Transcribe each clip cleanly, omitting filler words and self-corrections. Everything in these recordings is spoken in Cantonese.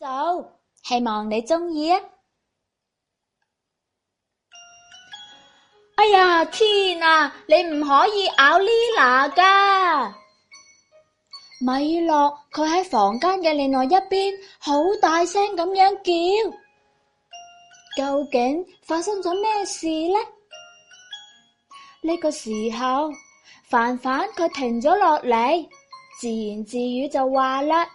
度，希望你鍾意啊！哎呀，天啊，你唔可以咬 Lila 㗎！米洛佢喺房間嘅另外一邊好大聲咁樣叫，究竟發生咗咩事呢？呢個時候，凡凡佢停咗落嚟，自言自語就話啦：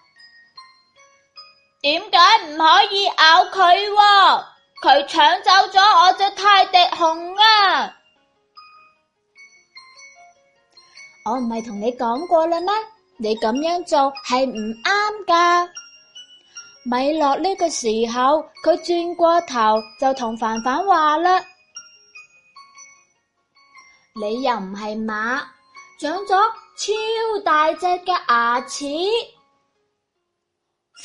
點解唔可以咬佢喎？佢搶走咗我隻泰迪熊啊！我唔係同你講過啦咩？你咁樣做係唔啱㗎。米洛呢個時候，佢轉過頭就同凡凡話啦：你又唔係馬，長咗超大隻嘅牙齒。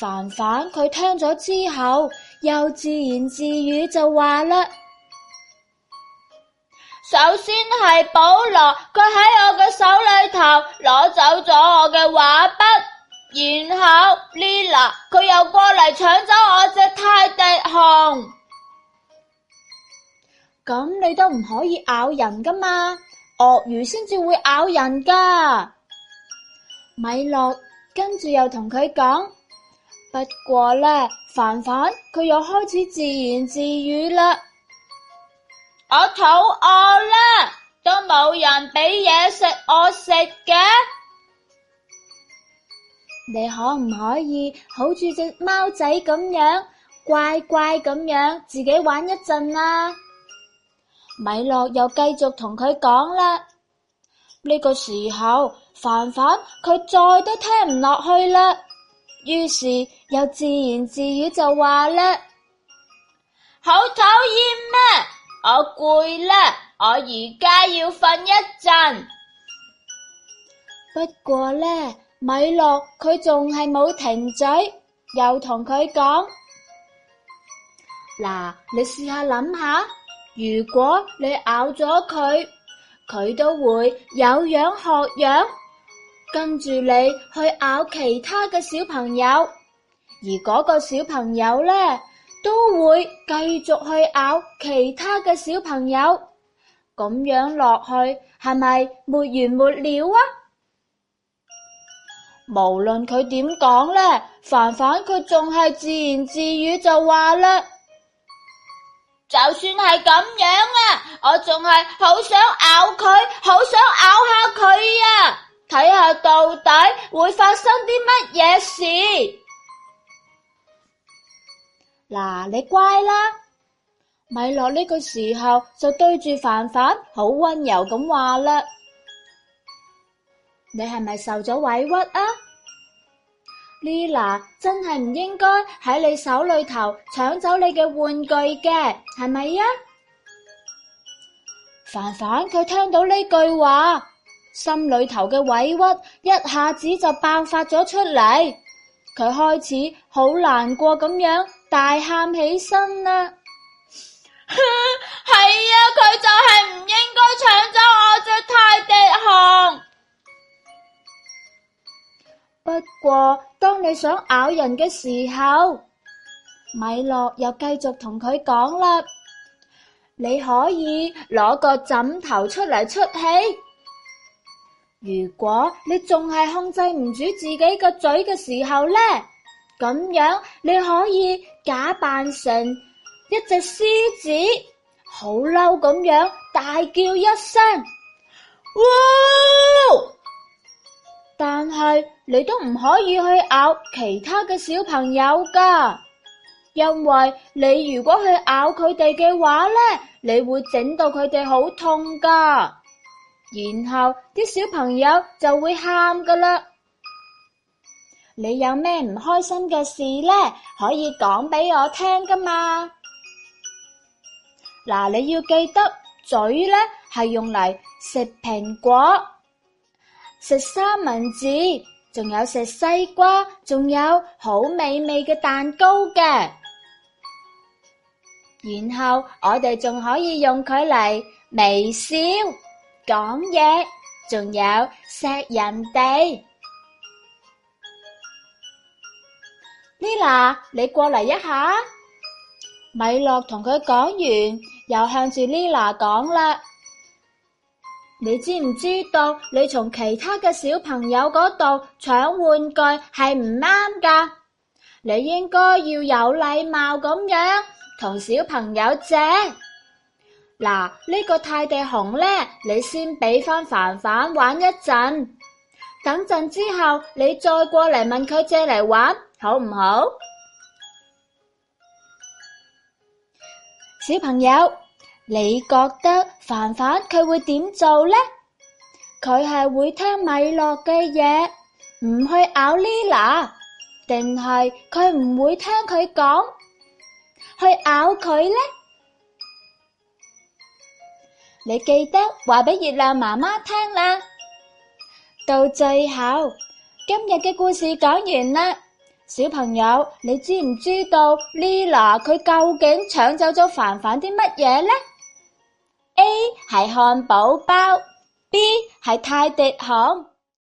凡凡佢聽咗之後，又自言自語就話啦：首先係保羅，佢喺我嘅手裏頭攞走咗我嘅畫筆，然後 Lila 佢又過嚟搶走我隻泰迪熊。咁你都唔可以咬人噶嘛，鱷魚先至會咬人噶。米洛跟住又同佢講，不過呢，凡凡佢又開始自言自語啦。我肚餓啦，都冇人俾嘢食我食嘅。你可唔可以好似隻貓仔咁樣，乖乖咁樣自己玩一陣啊？米洛又繼續同佢講啦。呢個時候，凡凡佢再都聽唔落去啦，於是又自言自語就話啦：好討厭啊！我攰啦，我而家要瞓一陣。不過呢，米洛佢仲係冇停嘴，又同佢講：嗱，你試下諗下，如果你咬咗佢，佢都會有樣學樣，跟住你去咬其他嘅小朋友，而嗰個小朋友呢，都會繼續去咬其他嘅小朋友，咁樣落去係咪沒完沒了啊？無論佢點講呢，凡凡佢仲係自言自語就話啦，就算係咁樣啊，我仲係好想咬佢，好想咬下佢啊，睇下到底會發生啲乜嘢事。嗱，你乖啦！米洛呢個時候就對住凡凡好溫柔咁話啦：你係咪受咗委屈啊？ Lila 真係唔應該喺你手裏頭搶走你嘅玩具嘅，係咪呀？凡凡佢聽到呢句話，心裏頭嘅委屈一下子就爆發咗出嚟，佢開始好難過咁樣大喊起身啦！係啊，佢就係唔應該搶走我隻泰迪熊。不過當你想咬人嘅時候，米洛又繼續同佢講啦，你可以攞個枕頭出嚟出氣。如果你仲係控制唔住自己個嘴嘅時候呢，咁樣你可以假扮成一隻獅子，好嬲咁樣大叫一聲，哇！但係你都唔可以去咬其他嘅小朋友㗎，因為你如果去咬佢哋嘅話呢，你會整到佢哋好痛㗎，然後啲小朋友就會喊㗎啦。你有咩唔開心嘅事呢？可以講俾我聽㗎嘛。嗱，你要記得嘴呢係用嚟食蘋果、食三文治，仲有食西瓜，仲有好美味嘅蛋糕嘅。然後我哋仲可以用佢嚟微笑、講嘢，仲有錫人哋。Lila，你過嚟一下。米洛同佢講完，又向住 Lila 講啦。你知唔知道你從其他嘅小朋友嗰度搶玩具係唔啱㗎？你應該要有禮貌咁樣同小朋友借。嗱，呢個泰迪熊呢，你先俾返凡凡玩一陣，等陣之後你再過嚟問佢借嚟玩，好唔好？小朋友，你覺得凡凡佢會點做呢？佢係會聽米洛嘅嘢，唔去咬 Lila， 定係佢唔會聽佢講，去咬佢呢？你記得話俾月亮媽媽聽啦。到最後，今日嘅故事講完啦。小朋友，你知唔知道 Lila 佢究竟搶走咗凡凡啲乜嘢呢？ A 係漢堡包，B 係泰迪熊